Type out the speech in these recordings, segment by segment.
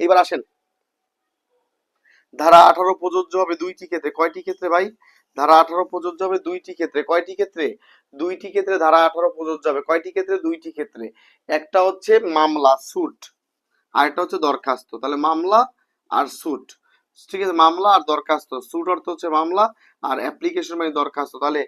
এবার আসেন, ধারা 18 প্রযোজ্য হবে দুইটি ক্ষেত্রে। কয়টি ক্ষেত্রে ভাই? ধারা 18 প্রযোজ্য হবে দুইটি ক্ষেত্রে। কয়টি ক্ষেত্রে? দুইটি ক্ষেত্রে ধারা 18 প্রযোজ্য হবে। কয়টি ক্ষেত্রে? দুইটি ক্ষেত্রে। একটা হচ্ছে মামলা সুট, আর একটা হচ্ছে দরখাস্ত। তাহলে মামলা আর সুট, ঠিক আছে, মামলা আর দরখাস্ত। সুট অর্থ হচ্ছে মামলা, আর অ্যাপ্লিকেশন মানে দরখাস্ত। তাহলে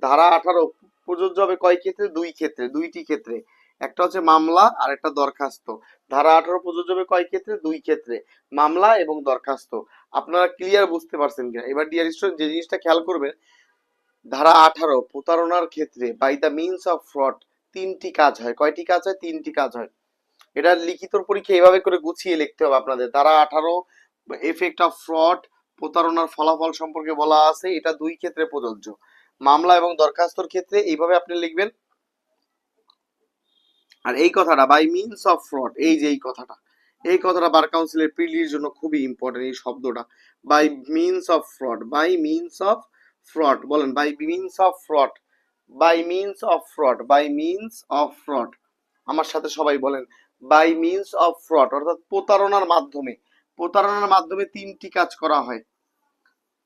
ধারা 18 প্রযোজ্য হবে কয় ক্ষেত্রে? দুই ক্ষেত্রে, দুইটি ক্ষেত্রে। একটা হচ্ছে মামলা আর একটা দরখাস্ত। ধারা 18 প্রযোজ্য হবে কয় ক্ষেত্রে? দুই ক্ষেত্রে, মামলা এবং দরখাস্ত। আপনারা ক্লিয়ার বুঝতে পারছেন কিনা? এবার ডিয়ার স্টুডেন্ট, যে জিনিসটা খেয়াল করবেন, ধারা 18 প্রতারণার ক্ষেত্রে by the means of fraud তিনটি কাজ হয়। কয়টি কাজ হয়? তিনটি কাজ হয়। এটা লিখিত পরীক্ষা এভাবে করে গুছিয়ে লিখতে হবে আপনাদের। ধারা 18 এফেক্ট অফ ফ্রড, প্রতারণার ফলাফল সম্পর্কে বলা আছে। এটা দুই ক্ষেত্রে প্রযোজ্য, মামলা এবং দরখাস্তর ক্ষেত্রে এইভাবে আপনি লিখবেন। আর এই কথাটা বাই মিনস অফ ফ্রড, এই যে এই কথাটা বার কাউন্সিলের প্রিলির জন্য খুবই ইম্পর্টেন্ট। এই শব্দটা by means of fraud, by means of fraud, বলেন by means of fraud, by means of fraud, by means of fraud. আমার সাথে সবাই বলেন, বাই মিনস অফ ফ্রড অর্থাৎ প্রতারণার মাধ্যমে। প্রতারণার মাধ্যমে তিনটি কাজ করা হয়।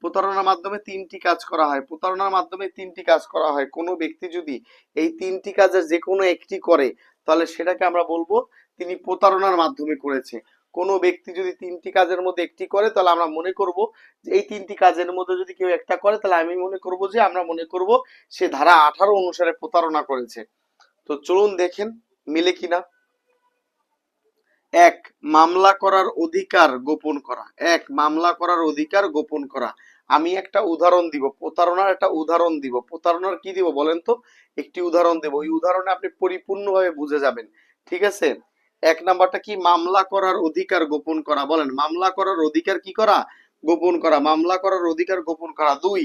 প্রতারণার মাধ্যমে তিনটি কাজ করা হয়। প্রতারণার মাধ্যমে তিনটি কাজ করা হয়। কোনো ব্যক্তি যদি এই তিনটি কাজের যে কোনো একটি করে, তাহলে সেটাকে আমরা বলবো তিনি প্রতারণার মাধ্যমে করেছে। কোনো ব্যক্তি যদি তিনটি কাজের মধ্যে একটি করে, তাহলে আমরা মনে করব যে এই তিনটি কাজের মধ্যে যদি কেউ একটা করে, তাহলে আমি মনে করব যে আমরা মনে করব সে ধারা 18 অনুসারে প্রতারণা করেছে। তো চলুন দেখেন মিলে কিনা। এক, মামলা করার অধিকার গোপন করা। এক, মামলা করার অধিকার গোপন করা। আমি একটা উদাহরণ দিব, প্রতারণার একটা উদাহরণ দিব। প্রতারণার কি দিব বলেন তো? একটি উদাহরণ দেব, ওই উদাহরণে আপনি পরিপূর্ণভাবে বুঝে যাবেন। ঠিক আছে, এক নাম্বারটা কি? মামলা করার অধিকার গোপন করা। বলেন, মামলা করার অধিকার কি করা? গোপন করা। মামলা করার অধিকার গোপন করা। দুই,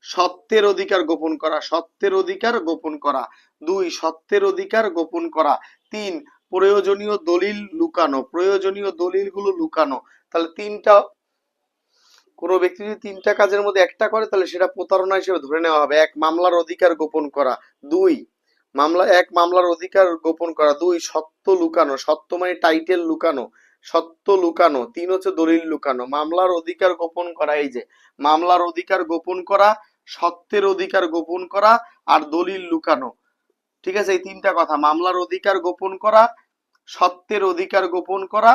সত্যের অধিকার গোপন করা। সত্যের অধিকার গোপন করা। দুই, সত্যের অধিকার গোপন করা। তিন, প্রয়োজনীয় দলিল লুকানো। প্রয়োজনীয় দলিলগুলো লুকানো। তাহলে তিনটা, কোনো ব্যক্তি যদি তিনটা কাজের মধ্যে একটা করে, তাহলে সেটা প্রতারণা হিসেবে ধরে নেওয়া হবে। এক, মামলার অধিকার গোপন করা। দুই, মামলার অধিকার গোপন করা। দুই, সত্য লুকানো। সত্য মানে টাইটেল লুকানো, সত্য লুকানো। তিন হচ্ছে দলিল লুকানো। মামলার অধিকার গোপন করা, এই যে মামলার অধিকার গোপন করা, সত্যের অধিকার গোপন করা, আর দলিল লুকানো। ঠিক আছে, এই তিনটা কথা, মামলার অধিকার গোপন করা, সত্যের অধিকার গোপন করা,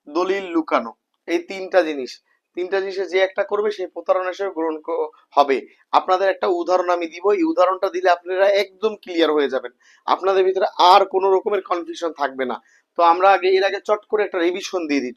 দলিল লুকানো। এই তিনটা জিনিস, তিনটা জিনিসে যে একটা করবে সেই প্রতারণা হিসেবে গ্রহণ হবে। আপনাদের একটা উদাহরণ আমি দিব, এই উদাহরণটা দিলে আপনারা একদম ক্লিয়ার হয়ে যাবেন। আপনাদের ভিতরে আর কোনো রকমের কনফিউশন থাকবে না। তো আমরা আগে এর আগে চট করে একটা রিভিশন দিয়ে দিই।